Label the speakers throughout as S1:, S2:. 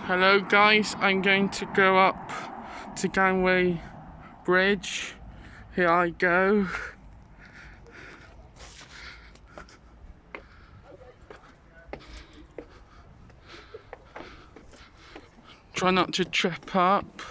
S1: Hello guys, I'm going to go up to Deganwy Bridge. Here I go. Try not to trip up.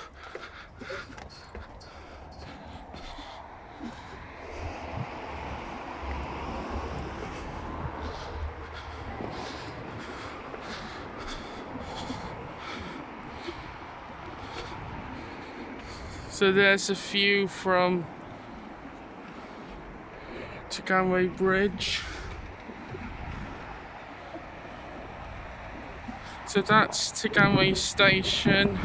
S1: So there's a view from Deganwy Bridge. So that's Deganwy Station,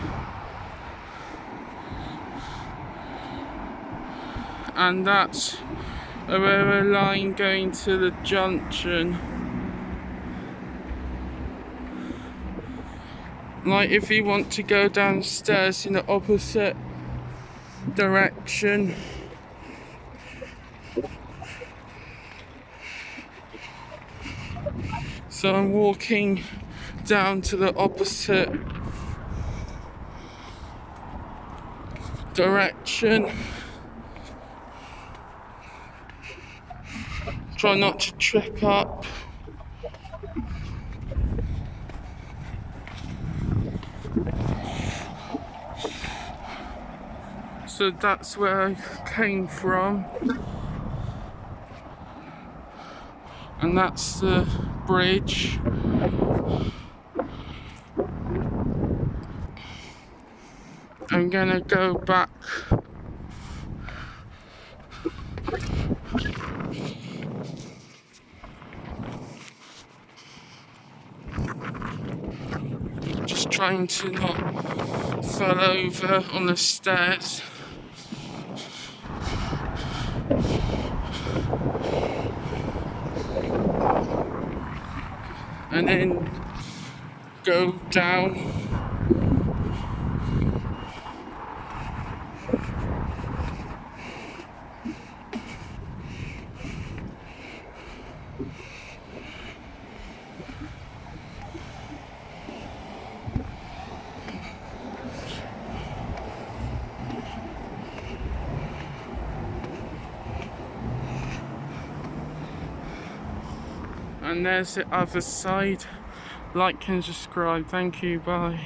S1: and that's a railway line going to the junction. Like if you want to go downstairs in the opposite direction, so I'm walking down to the opposite direction. Try not to trip up. So that's where I came from, and that's the bridge. I'm gonna go back just trying to not fall over on the stairs. And then go down. And there's the other side. Like and subscribe. Thank you. Bye.